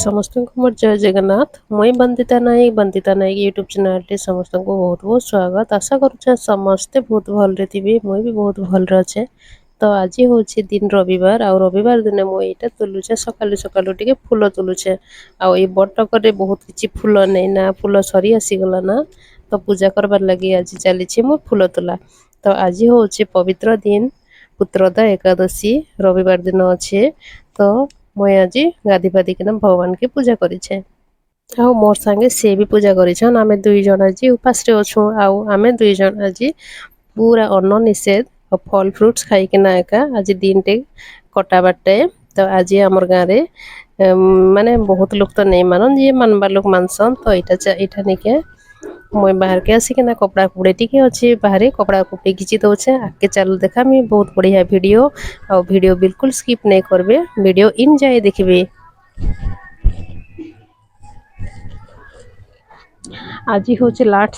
समस्त को मोर जय जगन्नाथ मुई बंदिता नायक यूट्यूब चैनल टे समस्त को बहुत बहुत स्वागत आशा करूँ समस्ते बहुत भल थे मुई भी बहुत भल अच्छे। तो आज हूँ दिन रविवार आ रविवार दिन मुझे तुलुचे सकालू सकालू टे फूल तुलुचे आई बटक बहुत किसी फूल नहीं ना फूल सरी आसीगला ना तो पूजा करवार लगी आज चली मो फूल तुला। तो आज हूँ पवित्र दिन पुत्रदा एकादशी रविवार दिन अच्छे। तो मुई आज गाधी पाधी किना भगवान के पूजा करें आउ मोर संगे से भी पूजा करें आम दुई जन आज उपास अच्छू आम दुई जन आज पूरा अन्न निषेध और फल फ्रुट्स खाईकिना एका आज दिन टे कटा बाटे। तो आज आमर गाँव माने बहुत लोग तो नहीं मानन जी मानवा लोग मानसन तो यहाँ निके मुई बाहर के आसिकिना कपड़ा कुड़े टी अच्छे बाहर कपड़ा कुपड़ी घिची दौचे आगे चल देखा मी बहुत बढ़िया वीडियो और वीडियो बिल्कुल स्किप नहीं करबे वीडियो इन जाए देखबे। आज हूँ लास्ट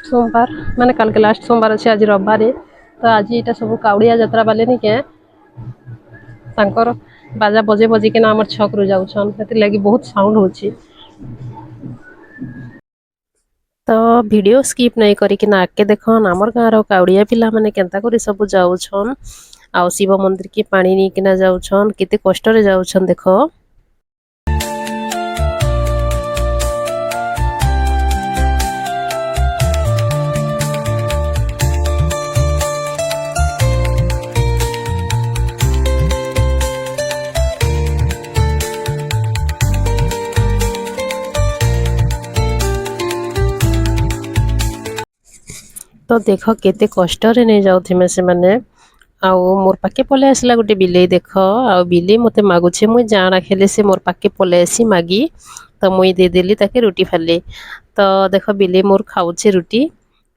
सोमवार माने कल के लास्ट सोमवार अच्छे आज रविवार। तो आज यहाँ सब काउड़िया यात्रा बाले नहीं के बाजा बजे बजे के आम छक रू जाऊन लगी बहुत साउंड होची। तो वीडियो स्किप नहीं करिकिना आके देखन आमर गाँव काउड़िया पिला माने केंता करी सब जाऊछन आ शिव मंदिर की पानी नहीं किना जाऊछन केते कष्ट रे जाऊछन देखो। तो देख केते कष्ट रे नहीं जाउथिमे से माने आउ मोर पाके पले आसला गोटे बिलेई देख आ बिलेई मते मागुछे मुई जाना खेले से मोर पाके पले आसी मागी तो मुई दे देली ताके रोटी फाले। तो देख बिलेई मोर खाउछे रोटी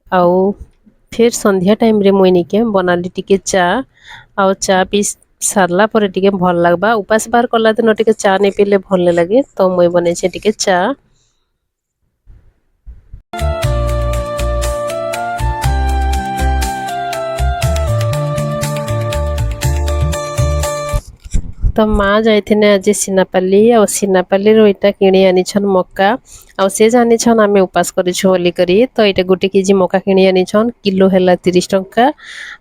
आउ फिर संध्या टाइम रे मुई निके बनाली टिके चा आउ चा पी सारला पर टिके भल लागबा उपास बार कला दिन टिके चा नहीं पीले भल नहीं लगे तो मुई बनेछे टिके चा। तो माँ जाइथिने आज सिनापाली और सिनापाली रोइटा किणी आनिछन मक्का आ से जानिछन आमे उपास करिछु बोली करी। तो यहाँ गोटे केजी मक्का किणी आनिछन किलो हैला 30 टंका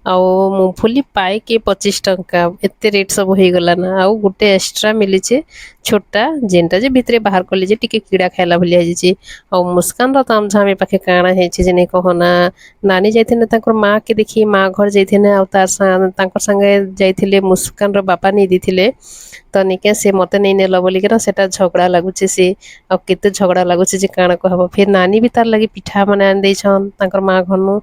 आ मूंगफली पाए के 25 टंका एते रेट सब हो गला ना आ गोटे एक्स्ट्रा मिलीचे छोटा जेनटा जे भितरे बाहर कले जे टिके कीड़ा खाइला भली आइछि आ मुस्कान रो ताम झामे पाखे काणा हेछि जे नै कहना नानी जाइथिने ताकर माँ के देखी माँ घर जाइथिने आ ताकर संगे जाइथिले मुस्कान रो बापा नै दिथिले तो निके से मते नहीं नेल बोलिक सेटा झगड़ा लगुचे से आ केते झगड़ा लगुचे जे काण कहब फिर नानी भी तार लगी पिठा माने आन देछन ताकर माँ घरनु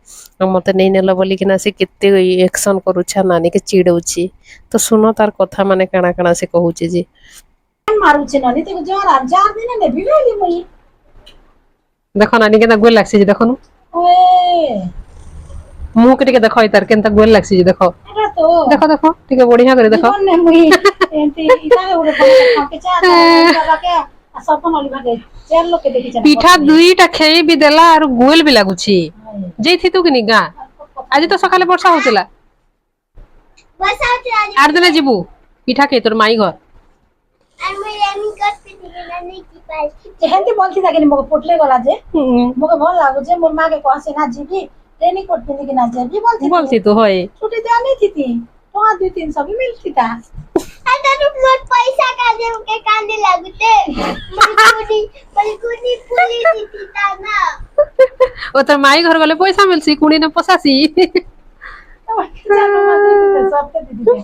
मते नहीं नेल बोलिक से केते एक्शन करूछा नानी के चिड़ौची। तो सुनो तार कथा माने काणा काणा से कहूचे जे मारुचे नानी ते जोर जार दिन ने बिवेली मई देखो नानी के गोल लागसे जे देखो नु ओए मुंह के टिके देखो तार केनता गोल लागसे जे देखो तो देखो देखो टिके बढ़िया करे देखो ने मई एंती इता उडे के चा के सपन ओली भागे चार लोग के देखि पिठा दुईटा खेई भी देला और गोल भी लागुची जेथि तू किनी गा आज तो सकाले वर्षा होतिला आर दिन जीबू पिठा के तोर माई घर हेंती बोलती था कि मो पोटले गला जे मोके भल लागो जे मोर मां के कहसे ना जीबी ट्रेनिंग कोट पिंदी कि ना जेबी बोलती तो होय छुट्टी दे नहीं थी तो 2-3 भी मिलती था आता तो मोर पैसा का दे के कांदे लागते बलकुनी पुली थी ता ना ओ तो माई घर गले पैसा मिलसी कुणी ने पसासी तो जानो मां सब के दीदी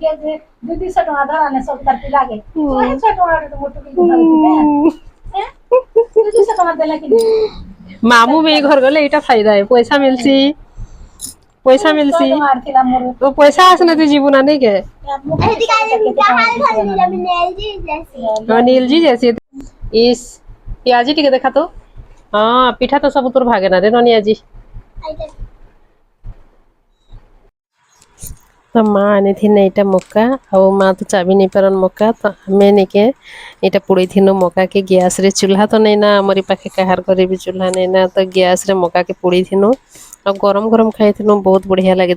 के जे 200 टका धरा ने सब तरती लागे 100 टका तो मोटू की धरती है 200 टका देला कि मामू में घर गले एटा फायदा है पैसा मिलसी तो पैसा आसने तो जीवन नहीं के नील जी जैसे इस पियाजी टिके देखा तो हाँ पिठा तो सब तोर भागे ना रे ननिया जी। तो माँ आनी थी ना मक्का और माँ तो चाबी नहीं पारन मक्का तो हमें नहीं के यहाँ पुड़ी थी मक्का के गैस रे चूल्हा तो नहीं ना हमारी पाखे कहार करे भी चूल्हा नहीं ना तो गैस रे मक्का के पुड़ी थी और गरम गरम खाई बहुत बढ़िया लगी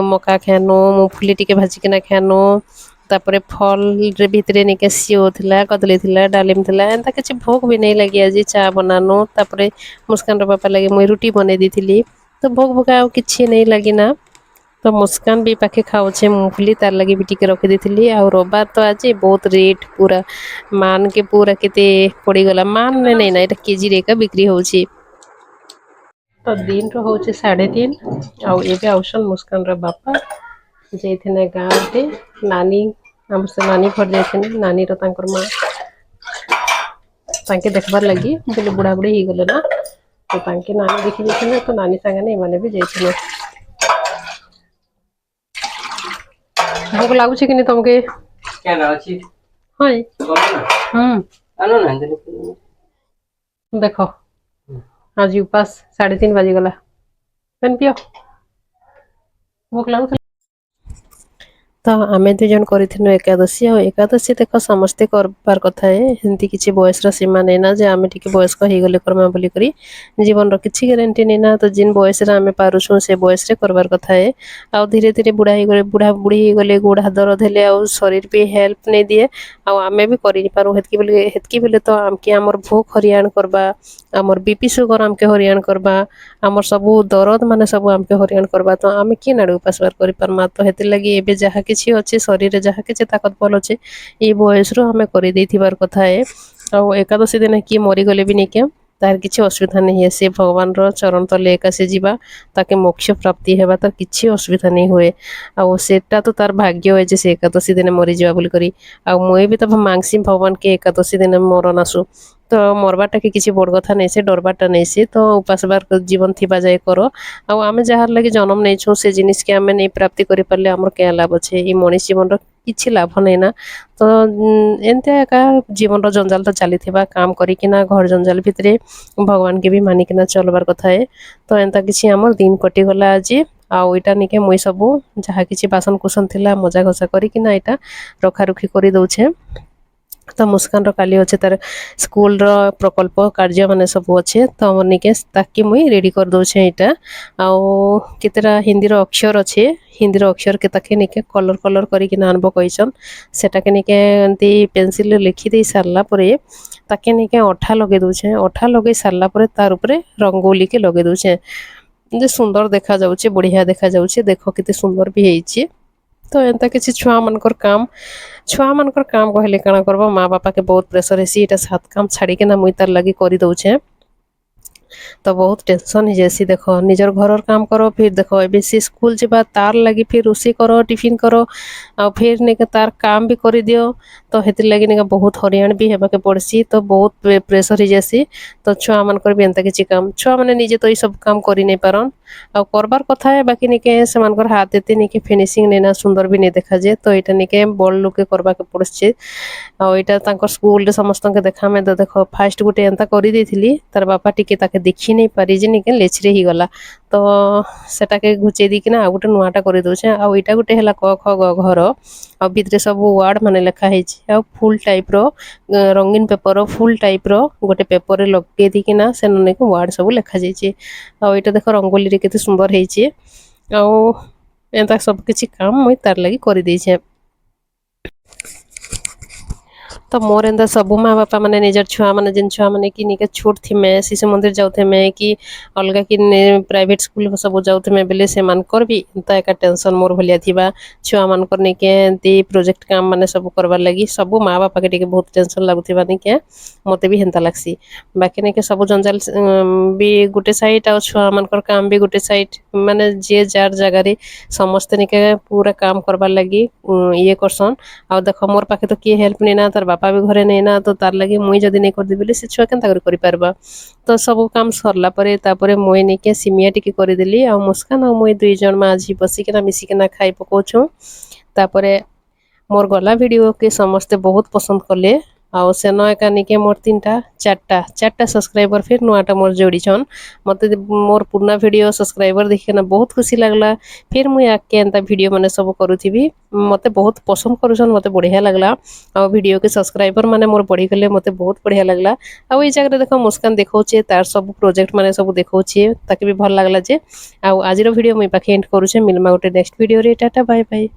मक्का खानु मूंगफली टिके भाजिकिना खानु तापरे फल रे भितरे निके सेव थिला कदली थिला डालिम थिला एंता किछि भोग भी नहीं लगी आज चा बनानो तापरे मुस्कान रो बापा लगे मुई रोटी बने दीथिली तो भोग भोगा किछि नहीं लगिना तो मुस्कान भी पाखे खाऊे मूंगफली तार लगे भी टिके रखी देथिली आ रविवार तो आज बहुत रेट पूरा मान के पूरा केते पड़ीगला मान ने नहीं ना एटा केजी रे का बिक्री होची तो दिन रो होचे 3:30 आ एबे आउसन मुस्कान रो बापा जेथिने गाँव थे नानी हमसे नानी घर जाइथिने नानी रो तांकर मां तांके देखबार लगी बोले बुढ़ा बुढ़ी ही गले ना तो तांके नानी देखि जाइथिने तो नानी संगे नहीं माने भी जाइथिने भोग लागुछ कि नहीं तुमके क्या ना अछि हाय आनो ना जने देखो आज उपास 3:30 बजे गला पेन पियो भोग लागु तो आमे दु जन करिथिनो एकादशी और एकादशी देखो समस्ते करबार कथा है हिंदी किछि बयस रा सीमा नै ना जे आमे टिके बयस को हे गले करमा बोली करी जीवन रो किछि गारंटी नै ना तो जिन बयस रा आमे पारु छु से बयस रे करबार कथा है आ धीरे धीरे बुढ़ा हे गले बुढ़ा बुढ़ी हे गले गोड़ हाथ दर्द हेले आ शरीर भी हेल्प नै दिए आ आमे भी करि पारु हेतकी बेले तो आमके हमर भूख हरियाण करबा हमर बीपी शुगर आमके हरियाण करबा हमर सब दर्द माने सब आमके हरियाण करबा तो आमे कि नाडू उपास कर परमा तो हेते लगी एबे जहा किछि अछि शरीर रे जहा किछि ताकत बल अछि ई बयस रो हमें करि देथिबार कथा है आ एकादशी दिन कि मरि गले भी निके तार किछि असुविधा नहीं है से भगवान रो चरण तले एकासे जीवा ताके मोक्ष प्राप्ति हेबा तो किछि असुविधा नहीं हुए आ सेटा तो तार भाग्य है जे से एकादशी दिन मरि जीवा बोली करी आ मोय भी तो मांगसी भगवान के एकादशी दिन मरण आसु तो मरबाटा के किसी बड़ कथा नहीं से डरबाटा नहीं से तो उपास बार जीवन थिबा जाय करो आ आमे जहार लगे जन्म नहीं छु से जिनिस के आमे नहीं प्राप्ति करि परले हमर क्या लाभ अछि ई मनुष्य जीवन रो किछि लाभ नहीं ना तो एनते का जीवन रो जंजाल तो चली थिबा काम करी किना घर जंजाल भितरे भगवान के भी मानी किना चलबार कथा है तो एंता किछि हमर दिन कटि गला आज आ ओइटा निके मुई सबु जहा किछि बासन कुसन थिला मजा घसा करी किना एटा रखा रुखी करी दउछे तो मुस्कान रो काली अच्छे तार स्कूल रो प्रकल्प कार्य माने सब अच्छे तो हमर निके ताकि मुई रेडी कर दउछे एटा आ केतेरा हिंदी रो अक्षर अच्छे हिंदी रो अक्षर के ताके निके कलर कलर करी किना अनबो कहिसन सेटा के निके एंती पेंसिल ले लिखि दे सारला परे ताके निके अठा लगे दउछे अठा लगे सारला परे तार ऊपर रंगोली के लगे दउछे जे सुंदर देखा जाउछे बढ़िया देखा जाउछे देखो केते सुंदर भी हेइछे तो एंता किसी छुआ मनकर काम कहले काना करबो माँ बापा के बहुत प्रेशर हेसी एटा सात काम छाड़ी के ना मुई तार लगी करी दउछे तो बहुत टेंशन ही जैसी देखो निजर घरर काम करो फिर देखो ए बेसी स्कूल जेबा तार लगी फिर रोसी करो टिफिन करो आ फिर ने तार काम भी करी दियो तो हेतिर लगी ने बहुत हरियाण भी हेबा के पड़सी तो बहुत प्रेशर ही जैसी तो छुआ मन कर भी एंता किछि काम छुआ माने निजे तो ई सब काम करी नहीं पारन आ करबार कथा है बाकी निके से मानकर हाथ देते निके फिनिशिंग नेना सुंदर भी नहीं देखा जे तो एटा निके बड़ लोके करबा के पड़छि आ एटा तांकर स्कूल रे समस्त के देखा में देखो फास्ट गुटे एंता करी देथिली तार बापा टिके ताके देखि नहीं पारि जे निके लेचरे ही गला तो सेटा के घुचे दी किना आ गुटे नुआटा करी दउछे आ एटा गुटे हला क ख ग घर आ भितरे सब वर्ड माने लिखा हेछि आ फुल टाइप रो रंगीन पेपर फुल टाइप रो गोटे पेपर रे लगे दी किना से नने को वर्ड सब लिखा जाइछि आ एटा देखो रंगोली रे केते सुंदर हेछि आ एंता सब किछि काम मुई तार लागि करी दैछे तो मोर एंदा सब माँ बापा माने निजर छुआ माने जिन छुआ माने कि निके छोट थी में शिशु मंदिर जाउथे में कि अलगा कि प्राइवेट स्कूल सब जाउथे में बेले से मान कर भी एंता एका टेंशन मोर भलिया थिबा छुआ मान कर निके एंती प्रोजेक्ट काम माने सब करबा लगी सब माँ बापा के टिके बहुत टेंशन लागुथिबा निके मते भी हेंता लागसी बाकी निके सब जंजाल भी गुटे साइड आ छुआ मान कर काम भी गुटे साइड माने जे जार जगह रे समस्त निके पूरा काम करबा लगी ये करसन आ देखो मोर पाखे तो किए हेल्प नहीं ना तार बापा भी घरे नहीं ना तो तार लगी मुई जदी नहीं कर दे बेले से छुआ केनता करि परबा तो सब काम सरला परे तापरे मुई निके सिमिया टिके करि देली आ मुस्कान आ मुई दुई जन माझी बसी के ना मिसी के ना खाई पकोछु तापरे मोर गला वीडियो के समस्त बहुत पसंद कले आ सेनो एका निके मोर 3टा 4टा सब्सक्राइबर फिर नुआटा मोर जोड़ी छन मते मोर पुरना वीडियो सब्सक्राइबर देखे ना बहुत खुशी लागला फिर मुई आके एंता वीडियो माने सब करूथिबी मते बहुत पसंद करूछन मते बढ़िया लागला आ वीडियो के सब्सक्राइबर माने मोर बढ़ी गले मते बहुत बढ़िया लागला आ ई जगह देखो मुस्कान देखौछे तार सब प्रोजेक्ट माने सब देखौछे ताके भी भल लागला जे आ आज रो वीडियो मुई पाखे एंड करूछे मिलमा गोटे नेक्स्ट वीडियो रे टाटा बाय बाय।